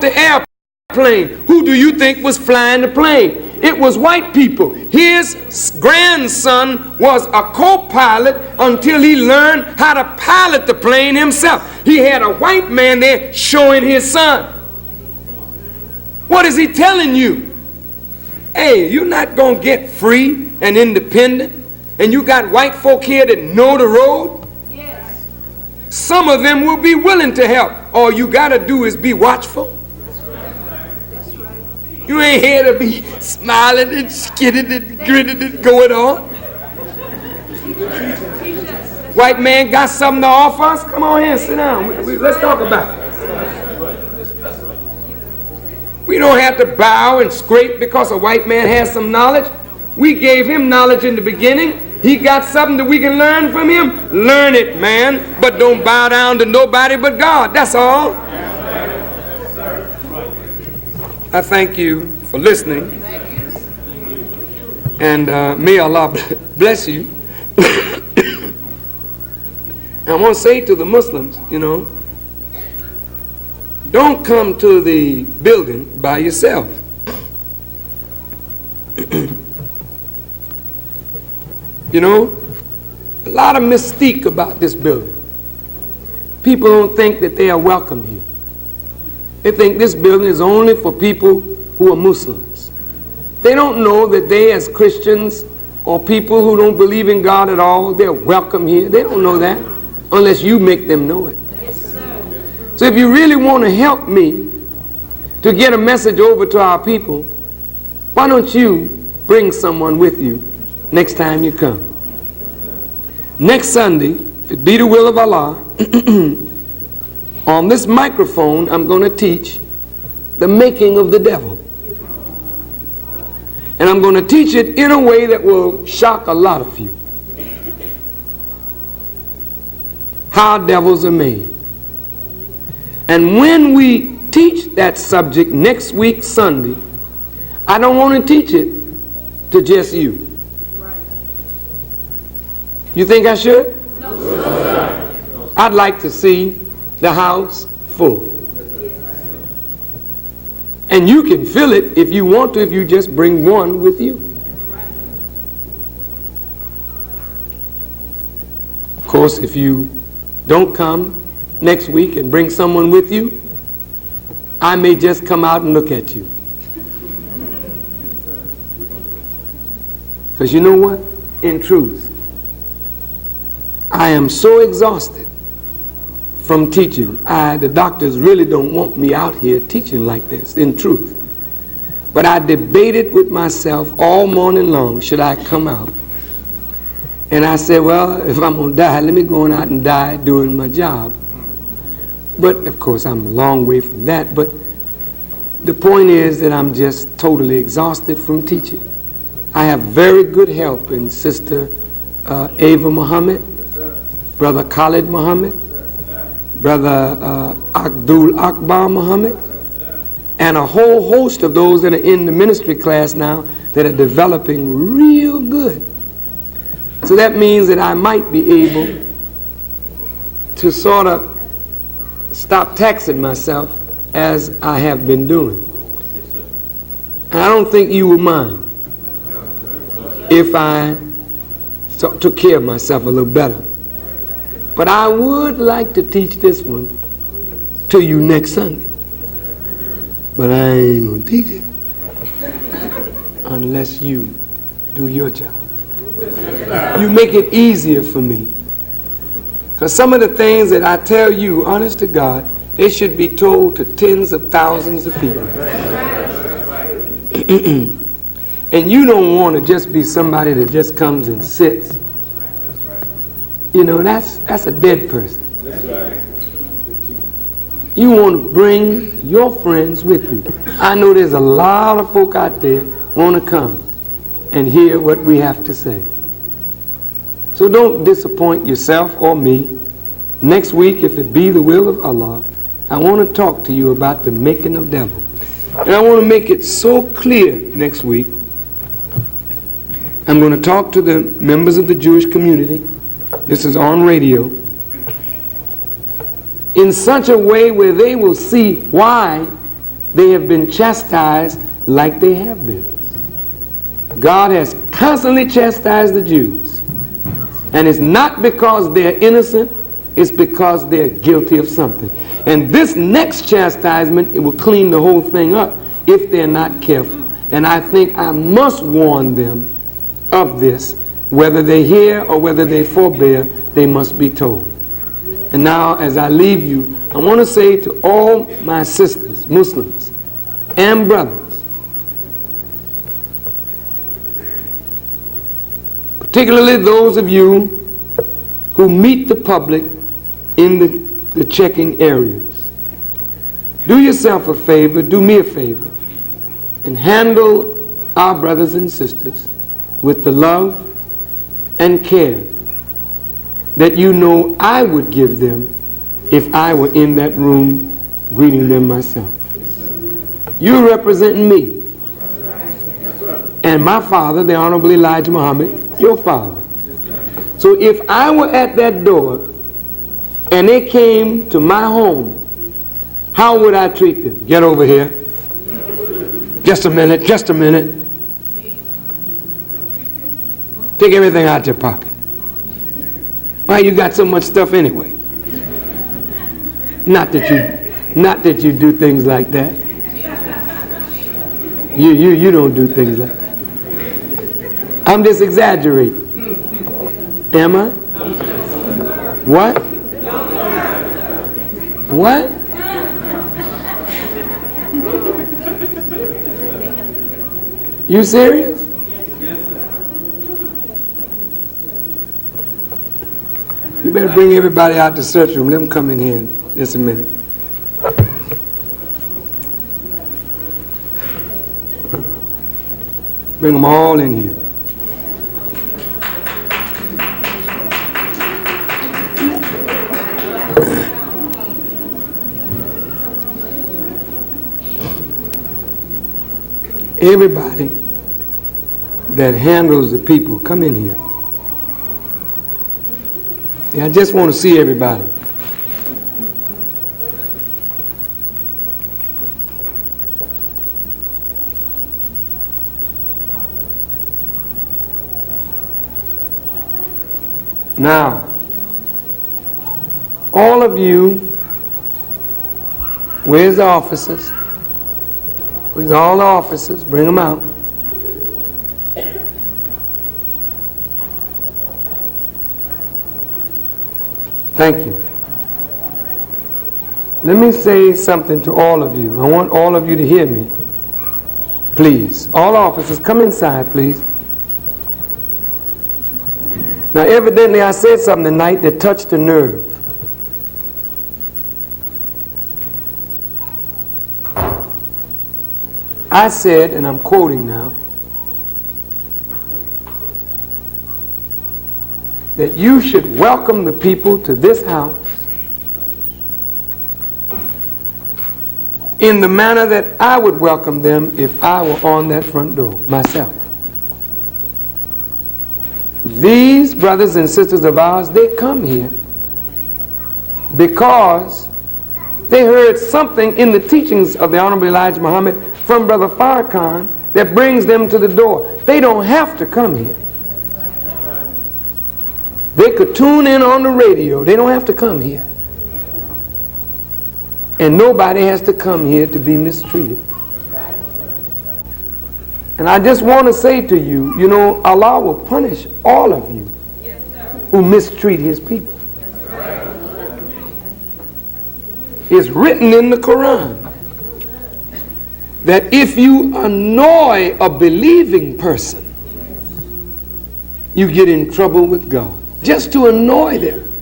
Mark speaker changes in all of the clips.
Speaker 1: the airplane, who do you think was flying the plane? It was white people. His grandson was a co-pilot until he learned how to pilot the plane himself. He had a white man there showing his son. What is he telling you? Hey, you're not going to get free and independent, and you got white folk here that know the road? Yes. Some of them will be willing to help. All you got to do is be watchful. You ain't here to be smiling and skidding and grinning and going on. White man got something to offer us? Come on here, sit down. Let's talk about it. We don't have to bow and scrape because a white man has some knowledge. We gave him knowledge in the beginning. He got something that we can learn from him. Learn it, man. But don't bow down to nobody but God. That's all. I thank you for listening, and may Allah bless you. I want to say to the Muslims, don't come to the building by yourself. A lot of mystique about this building. People don't think that they are welcome here. They think this building is only for people who are Muslims. They don't know that they, as Christians or people who don't believe in God at all, they're welcome here. They don't know that unless you make them know it. Yes, sir. So if you really want to help me to get a message over to our people, why don't you bring someone with you next time you come? Next Sunday, if it be the will of Allah, on this microphone, I'm going to teach the making of the devil. And I'm going to teach it in a way that will shock a lot of you. How devils are made. And when we teach that subject next week, Sunday, I don't want to teach it to just you. You think I should? No, sir. I'd like to see the house full. And you can fill it if you want to, if you just bring one with you. Of course, if you don't come next week and bring someone with you, I may just come out and look at you. Because you know what? In truth, I am so exhausted from teaching. The doctors really don't want me out here teaching like this, in truth. But I debated with myself all morning long, should I come out? And I said, well, if I'm going to die, let me go on out and die doing my job. But, of course, I'm a long way from that. But the point is that I'm just totally exhausted from teaching. I have very good help in Sister Ava Muhammad, Brother Khalid Muhammad, Brother Abdul Akbar Muhammad, and a whole host of those that are in the ministry class now that are developing real good. So that means that I might be able to sort of stop taxing myself as I have been doing. And I don't think you will mind if I took care of myself a little better. But I would like to teach this one to you next Sunday. But I ain't going to teach it unless you do your job. You make it easier for me. Because some of the things that I tell you, honest to God, they should be told to tens of thousands of people. And you don't want to just be somebody that just comes and sits. That's a dead person. You want to bring your friends with you. I know there's a lot of folk out there want to come and hear what we have to say. So don't disappoint yourself or me. Next week, if it be the will of Allah, I want to talk to you about the making of devil. And I want to make it so clear next week. I'm going to talk to the members of the Jewish community. This is on radio. In such a way where they will see why they have been chastised like they have been. God has constantly chastised the Jews. And it's not because they're innocent, it's because they're guilty of something. And this next chastisement, it will clean the whole thing up if they're not careful. And I think I must warn them of this. Whether they hear or whether they forbear, they must be told. And now, as I leave you, I want to say to all my sisters, Muslims and brothers, particularly those of you who meet the public in the checking areas, do yourself a favor, do me a favor, and handle our brothers and sisters with the love and care that you know I would give them if I were in that room greeting them myself. You represent me and my father, the Honorable Elijah Muhammad, your father. So if I were at that door and they came to my home, how would I treat them? Get over here. Just a minute, just a minute. Take everything out your pocket. Why you got so much stuff anyway? Not that you do things like that. You don't do things like that. I'm just exaggerating. Am I? What? What? You serious? You better bring everybody out the search room. Let them come in here in just a minute. Bring them all in here. Everybody that handles the people, come in here. Yeah, I just want to see everybody. Now, all of you, where's the officers? Where's all the officers? Bring them out. Thank you. Let me say something to all of you. I want all of you to hear me. Please. All officers, come inside, please. Now, evidently, I said something tonight that touched a nerve. I said, and I'm quoting now, that you should welcome the people to this house in the manner that I would welcome them if I were on that front door myself. These brothers and sisters of ours, they come here because they heard something in the teachings of the Honorable Elijah Muhammad from Brother Farrakhan that brings them to the door. They don't have to come here. They could tune in on the radio. They don't have to come here. And nobody has to come here to be mistreated. And I just want to say to you, you know, Allah will punish all of you who mistreat His people. It's written in the Quran that if you annoy a believing person, you get in trouble with God. Just to annoy them.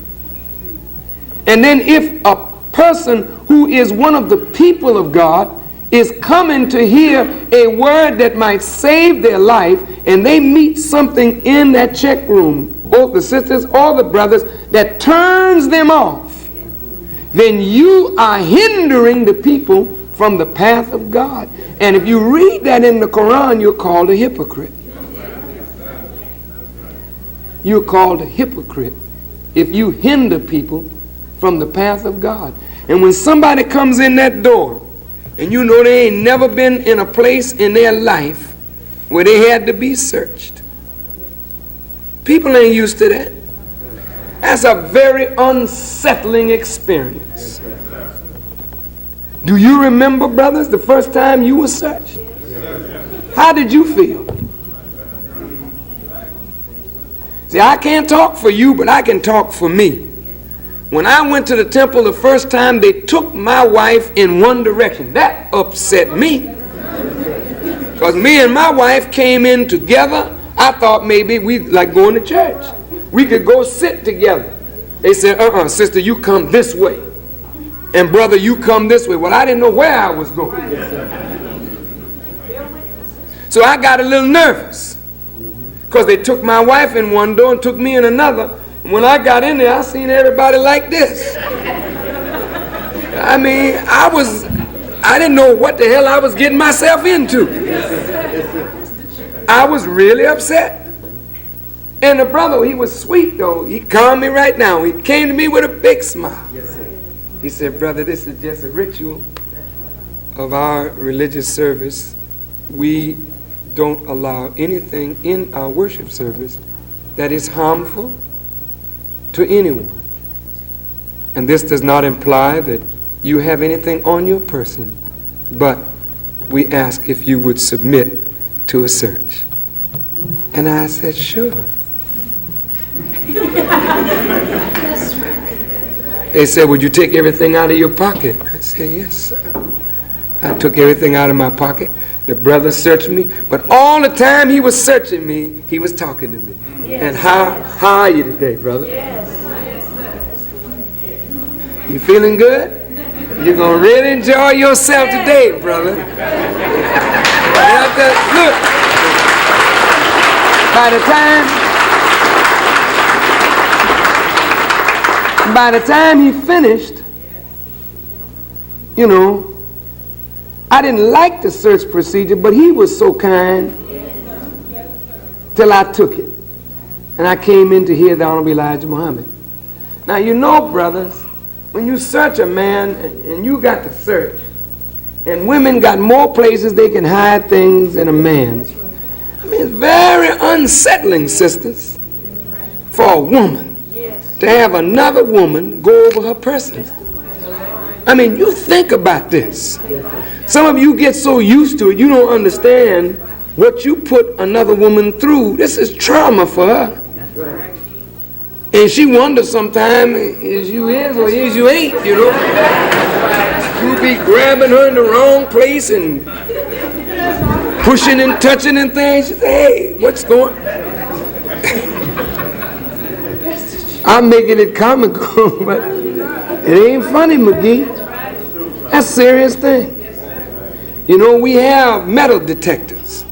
Speaker 1: And then if a person who is one of the people of God is coming to hear a word that might save their life, and they meet something in that check room, both the sisters or the brothers, that turns them off, then you are hindering the people from the path of God. And if you read that in the Quran, you're called a hypocrite. You're called a hypocrite if you hinder people from the path of God. And when somebody comes in that door And you know they ain't never been in a place in their life where they had to be searched. People ain't used to that. That's a very unsettling experience. Do you remember, brothers, the first time you were searched? How did you feel? See, I can't talk for you, but I can talk for me. When I went to the temple the first time, they took my wife in one direction. That upset me. Because me and my wife came in together. I thought maybe we'd like going to church. We could go sit together. They said, sister, you come this way. And brother, you come this way. Well, I didn't know where I was going. So I got a little nervous. Because they took my wife in one door and took me in another. And when I got in there, I seen everybody like this. I mean, I didn't know what the hell I was getting myself into. I was really upset. And the brother, he was sweet though. He calmed me right now. He came to me with a big smile. He said, brother, this is just a ritual of our religious service. We don't allow anything in our worship service that is harmful to anyone. And this does not imply that you have anything on your person, but we ask if you would submit to a search. And I said, sure. They said, would you take everything out of your pocket? I said, yes, sir. I took everything out of my pocket. The brother searched me, but all the time he was searching me, he was talking to me. Yes. And how are you today, brother? Yes. You feeling good? You're going to really enjoy yourself today, brother. Look, by the time he finished, you know, I didn't like the search procedure, but he was so kind till I took it. And I came in to hear the Honorable Elijah Muhammad. Now, you know, brothers, when you search a man and you got to search, and women got more places they can hide things than a man. I mean, it's very unsettling, sisters, for a woman to have another woman go over her person. I mean, you think about this. Some of you get so used to it, you don't understand what you put another woman through. This is trauma for her. And she wonders sometimes, is you is or is you ain't, you know. You be grabbing her in the wrong place and pushing and touching and things. She say, hey, what's going on? I'm making it comical, but it ain't funny, McGee. That's a serious thing. You know, we have metal detectors.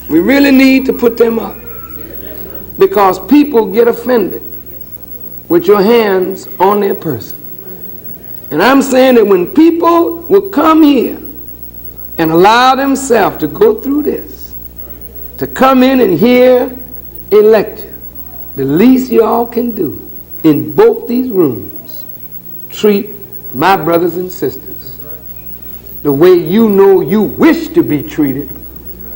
Speaker 1: We really need to put them up because people get offended with your hands on their person. And I'm saying that when people will come here and allow themselves to go through this, to come in and hear a lecture, the least y'all can do in both these rooms, treat my brothers and sisters the way you know you wish to be treated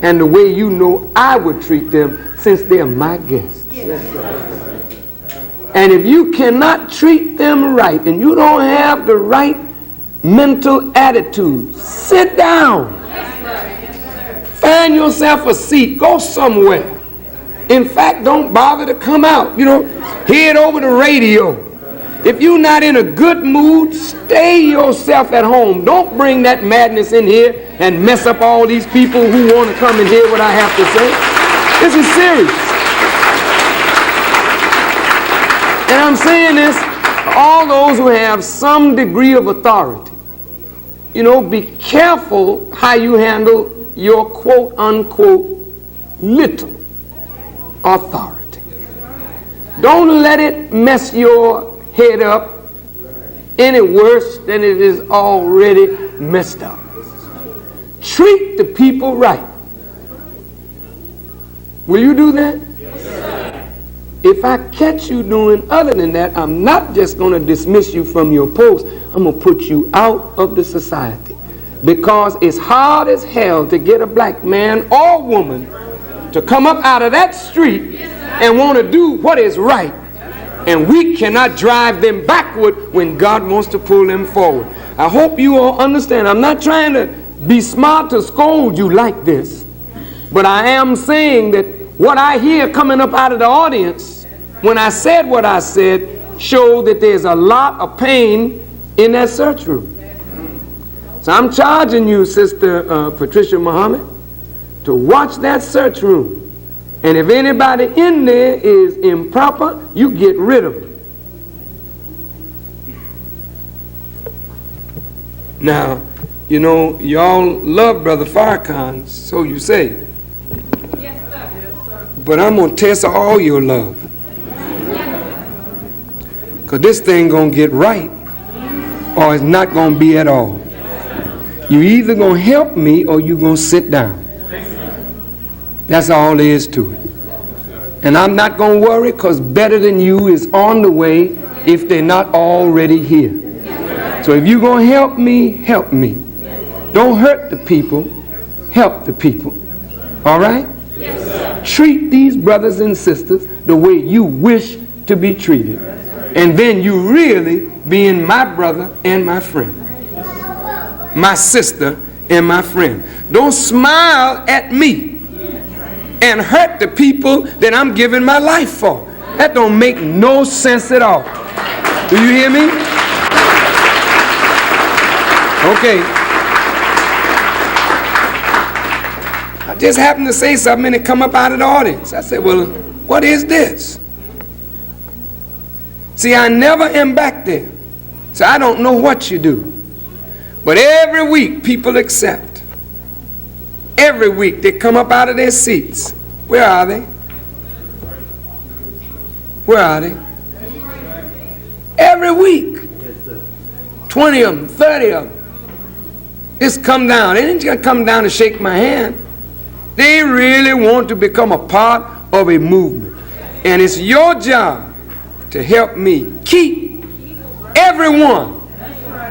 Speaker 1: and the way you know I would treat them since they're my guests. And if you cannot treat them right and you don't have the right mental attitude, sit down. Find yourself a seat. Go somewhere. In fact, don't bother to come out. You know, head over the radio. If you're not in a good mood, stay yourself at home. Don't bring that madness in here and mess up all these people who want to come and hear what I have to say. This is serious. And I'm saying this to all those who have some degree of authority. You know, be careful how you handle your quote unquote little authority. Don't let it mess your head up any worse than it is already messed up. Treat the people right. Will you do that? If I catch you doing other than that, I'm not just going to dismiss you from your post. I'm going to put you out of the society. because it's hard as hell to get a black man or woman to come up out of that street and want to do what is right. And we cannot drive them backward when God wants to pull them forward. I hope you all understand. I'm not trying to be smart to scold you like this, but I am saying that what I hear coming up out of the audience when I said what I said show that there's a lot of pain in that search room. So I'm charging you, Sister Patricia Muhammad, to watch that search room. And if anybody in there is improper, you get rid of them. Now, you know, y'all love Brother Farrakhan, so you say.
Speaker 2: Yes, sir.
Speaker 1: But I'm going to test all your love. Because this thing going to get right, or it's not going to be at all. You either going to help me or you going to sit down. That's all there is to it. And I'm not going to worry, because better than you is on the way if they're not already here. So if you're going to help me, help me. Don't hurt the people, help the people. All right?
Speaker 2: Yes, sir.
Speaker 1: Treat these brothers and sisters the way you wish to be treated. And then you really being my brother and my friend. My sister and my friend. Don't smile at me and hurt the people that I'm giving my life for. That don't make no sense at all. Do you hear me? Okay. I just happened to say something and it come up out of the audience. I said, well, what is this? See, I never am back there, so I don't know what you do. But every week people accept. Every week they come up out of their seats. Where are they? Where are they? Every week. 20 of them, 30 of them. Just come down. They didn't just come down to shake my hand. They really want to become a part of a movement. And it's your job to help me keep everyone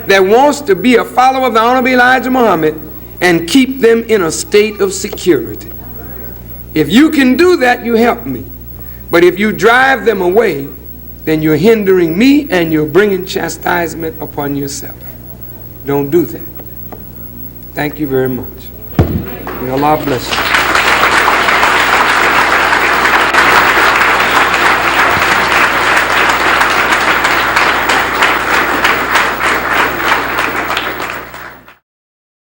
Speaker 1: that wants to be a follower of the Honorable Elijah Muhammad and keep them in a state of security. If you can do that, you help me. But if you drive them away, then you're hindering me and you're bringing chastisement upon yourself. Don't do that. Thank you very much. May Allah bless you.